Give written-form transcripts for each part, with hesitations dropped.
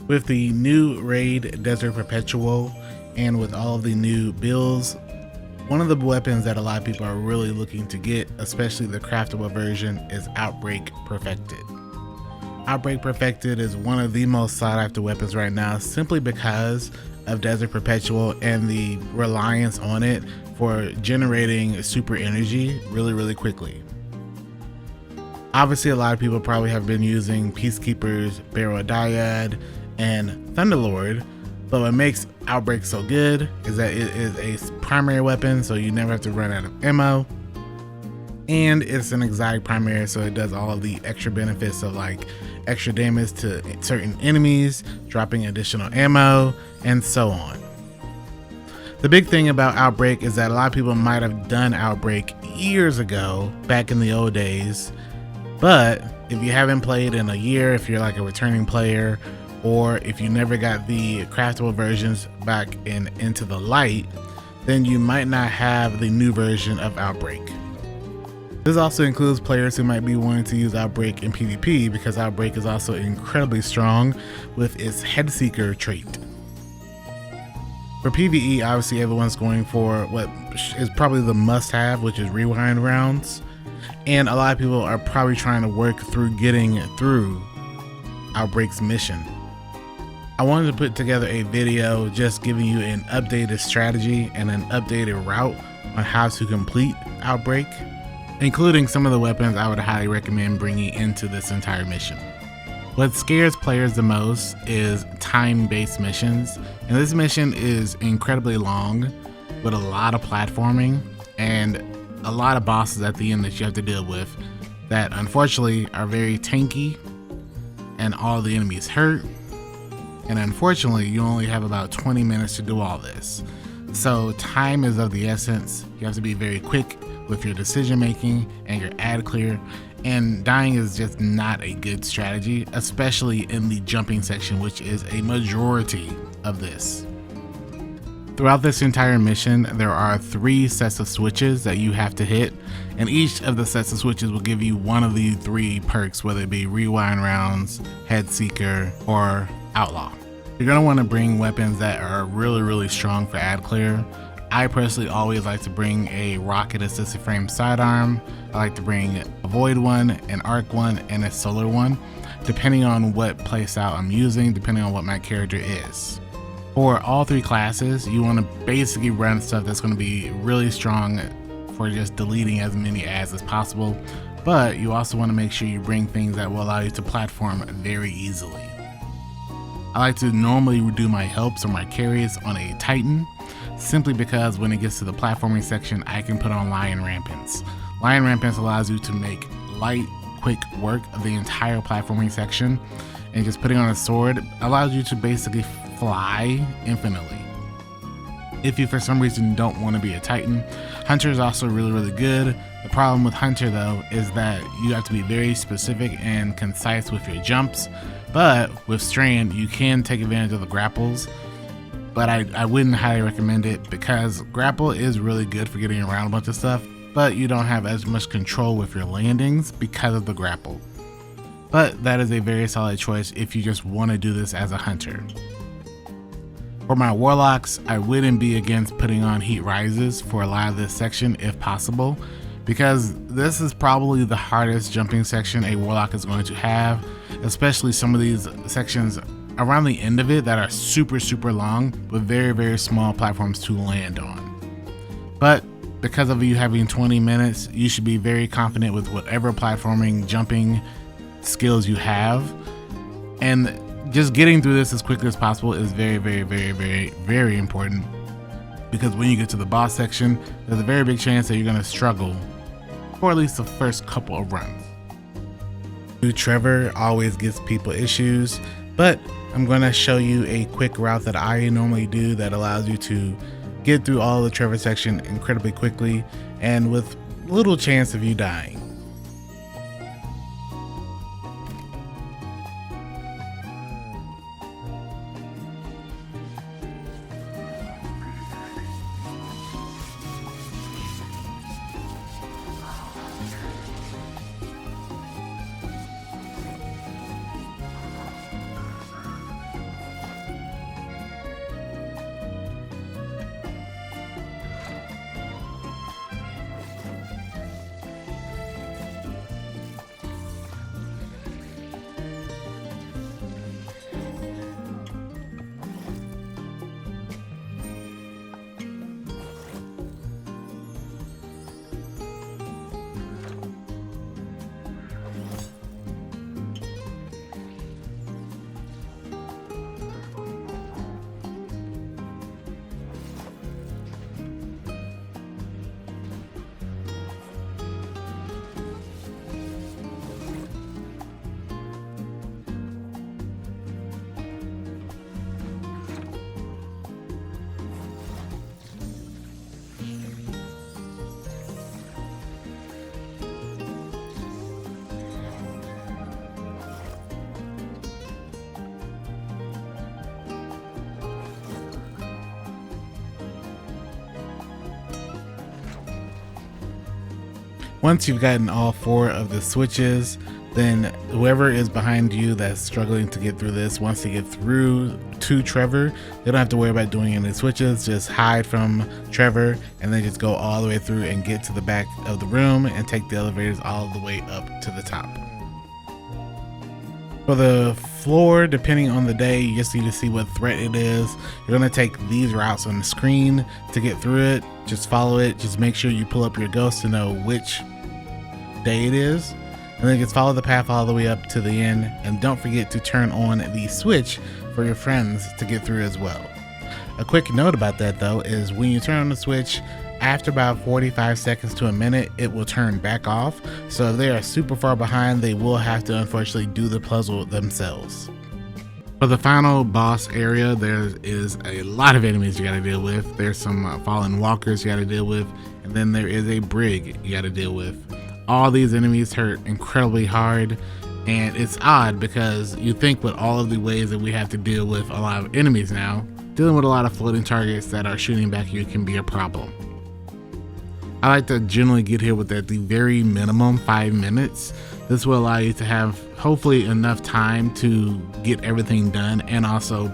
With the new raid Desert Perpetual and with all of the new builds, one of the weapons that a lot of people are really looking to get, especially the craftable version, is Outbreak Perfected. Outbreak Perfected is one of the most sought after weapons right now simply because of Desert Perpetual and the reliance on it for generating super energy really quickly. Obviously, a lot of people probably have been using Peacekeepers, Barrel Dyad, and Thunderlord, but what makes Outbreak so good is that it is a primary weapon, so you never have to run out of ammo, and it's an exotic primary, so it does all of the extra benefits of like extra damage to certain enemies, dropping additional ammo, and so on. The big thing about Outbreak is that a lot of people might have done Outbreak years ago, back in the old days, but if you haven't played in a year, if you're like a returning player, or if you never got the craftable versions back in Into the Light, then you might not have the new version of Outbreak. This also includes players who might be wanting to use Outbreak in PvP because Outbreak is also incredibly strong with its Headseeker trait. For PvE, obviously everyone's going for what is probably the must-have, which is rewind rounds, and a lot of people are probably trying to work through getting through Outbreak's mission. I wanted to put together a video just giving you an updated strategy and an updated route on how to complete Outbreak, including some of the weapons I would highly recommend bringing into this entire mission. What scares players the most is time-based missions, and this mission is incredibly long with a lot of platforming and a lot of bosses at the end that you have to deal with that unfortunately are very tanky and all the enemies hurt, and unfortunately you only have about 20 minutes to do all this. So time is of the essence. You have to be very quick with your decision making and your ad clear, and dying is just not a good strategy, especially in the jumping section, which is a majority of this. Throughout this entire mission, there are 3 sets of switches that you have to hit, and each of the sets of switches will give you one of the 3 perks, whether it be rewind rounds, Headseeker, or Outlaw. You're going to want to bring weapons that are really strong for ad clear. I personally always like to bring a rocket assisted frame sidearm. I like to bring a void one, an arc one, and a solar one, depending on what playstyle I'm using, depending on what my character is. For all 3 classes, you want to basically run stuff that's going to be really strong for just deleting as many ads as possible, but you also want to make sure you bring things that will allow you to platform very easily. I like to normally do my helps or my carries on a Titan, simply because when it gets to the platforming section, I can put on Lion Rampants. Lion Rampants allows you to make light, quick work of the entire platforming section, and just putting on a sword allows you to basically fly infinitely. If you for some reason don't want to be a Titan, Hunter is also really good. The problem with Hunter though is that you have to be very specific and concise with your jumps, but with Strand you can take advantage of the grapples, but I wouldn't highly recommend it because grapple is really good for getting around a bunch of stuff, but you don't have as much control with your landings because of the grapple. But that is a very solid choice if you just want to do this as a Hunter. For my Warlocks, I wouldn't be against putting on Heat Rises for a lot of this section if possible, because this is probably the hardest jumping section a Warlock is going to have, especially some of these sections around the end of it that are super long with very small platforms to land on. But because of you having 20 minutes, you should be very confident with whatever platforming jumping skills you have, and just getting through this as quickly as possible is very important, because when you get to the boss section, there's a very big chance that you're going to struggle for at least the first couple of runs. Trevor always gives people issues, but I'm going to show you a quick route that I normally do that allows you to get through all the Trevor section incredibly quickly and with little chance of you dying. Once you've gotten all 4 of the switches, then whoever is behind you that's struggling to get through this, once they get through to Trevor, they don't have to worry about doing any switches. Just hide from Trevor and then just go all the way through and get to the back of the room and take the elevators all the way up to the top. For the floor, depending on the day, you just need to see what threat it is. You're gonna take these routes on the screen to get through it. Just follow it. Just make sure you pull up your ghost to know which day it is. And then just follow the path all the way up to the end, and don't forget to turn on the switch for your friends to get through as well. A quick note about that though is when you turn on the switch, after about 45 seconds to a minute, it will turn back off. So if they are super far behind, they will have to unfortunately do the puzzle themselves. For the final boss area, there is a lot of enemies you gotta deal with. There's some fallen walkers you gotta deal with, and then there is a brig you gotta deal with. All these enemies hurt incredibly hard, and it's odd because you think with all of the ways that we have to deal with a lot of enemies now, dealing with a lot of floating targets that are shooting back at you can be a problem. I like to generally get here with at the very minimum 5 minutes. This will allow you to have hopefully enough time to get everything done and also,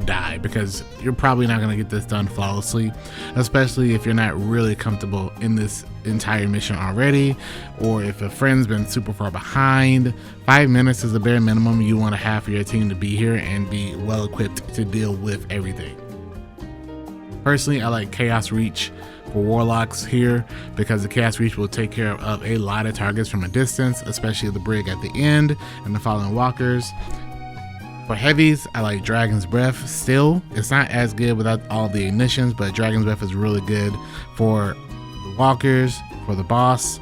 die, because you're probably not going to get this done flawlessly, especially if you're not really comfortable in this entire mission already, or if a friend's been super far behind. 5 minutes is the bare minimum you want to have for your team to be here and be well equipped to deal with everything. Personally, I like Chaos Reach for warlocks here because the Chaos Reach will take care of a lot of targets from a distance, especially the brig at the end and the fallen walkers. For heavies, I like Dragon's Breath still. It's not as good without all the ignitions, but Dragon's Breath is really good for the walkers, for the boss.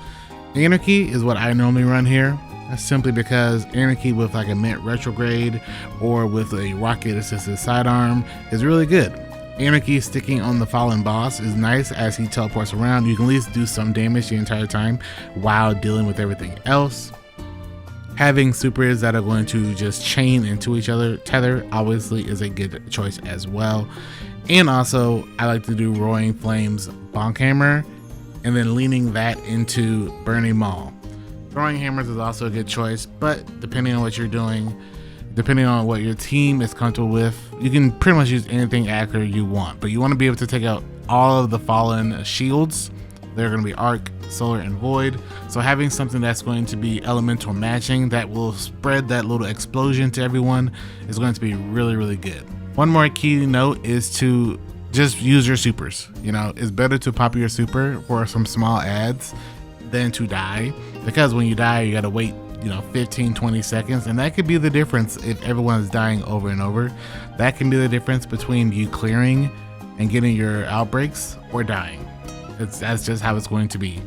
Anarchy is what I normally run here. That's simply because Anarchy with like a Mint Retrograde or with a rocket assisted sidearm is really good. Anarchy sticking on the fallen boss is nice as he teleports around. You can at least do some damage the entire time while dealing with everything else. Having supers that are going to just chain into each other, tether, obviously is a good choice as well. And also, I like to do Roaring Flames Bonk Hammer and then leaning that into Burning Maul. Throwing hammers is also a good choice, but depending on what you're doing, depending on what your team is comfortable with, you can pretty much use anything accurate you want, but you want to be able to take out all of the fallen shields. They're going to be Arc, Solar, and Void. So having something that's going to be elemental matching that will spread that little explosion to everyone is going to be really, really good. One more key note is to just use your supers. It's better to pop your super for some small ads than to die, because when you die, you got to wait 15-20 seconds, and that could be the difference if everyone is dying over and over. That can be the difference between you clearing and getting your outbreaks or dying. That's just how it's going to be.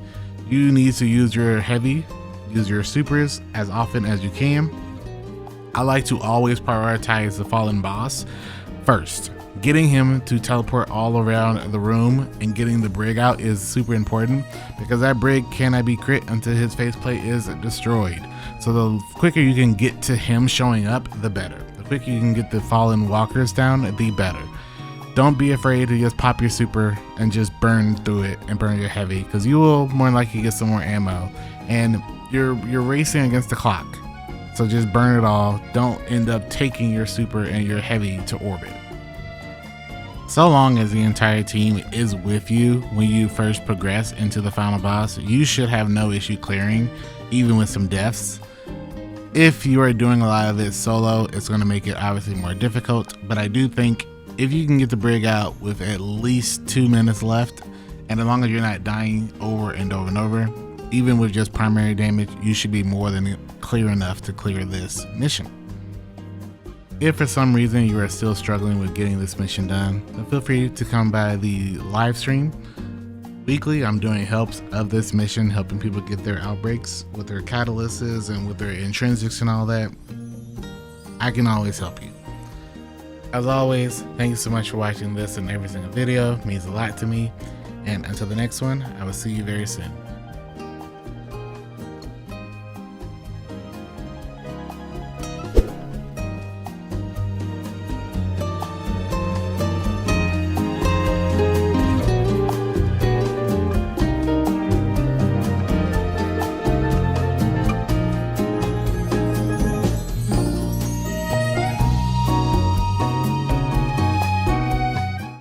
You need to use your heavy, use your supers as often as you can. I like to always prioritize the fallen boss first. Getting him to teleport all around the room and getting the brig out is super important, because that brig cannot be crit until his faceplate is destroyed. So the quicker you can get to him showing up, the better. The quicker you can get the fallen walkers down, the better. Don't be afraid to just pop your super and just burn through it and burn your heavy, because you will more likely get some more ammo, and you're racing against the clock. So just burn it all. Don't end up taking your super and your heavy to orbit. So long as the entire team is with you when you first progress into the final boss, you should have no issue clearing, even with some deaths. If you are doing a lot of it solo, it's going to make it obviously more difficult, but I do think if you can get the brig out with at least 2 minutes left, and as long as you're not dying over and over and over, even with just primary damage, you should be more than clear enough to clear this mission. If for some reason you are still struggling with getting this mission done, then feel free to come by the live stream. Weekly, I'm doing helps of this mission, helping people get their outbreaks with their catalysts and with their intrinsics and all that. I can always help you. As always, thank you so much for watching this and every single video. It means a lot to me. And until the next one, I will see you very soon.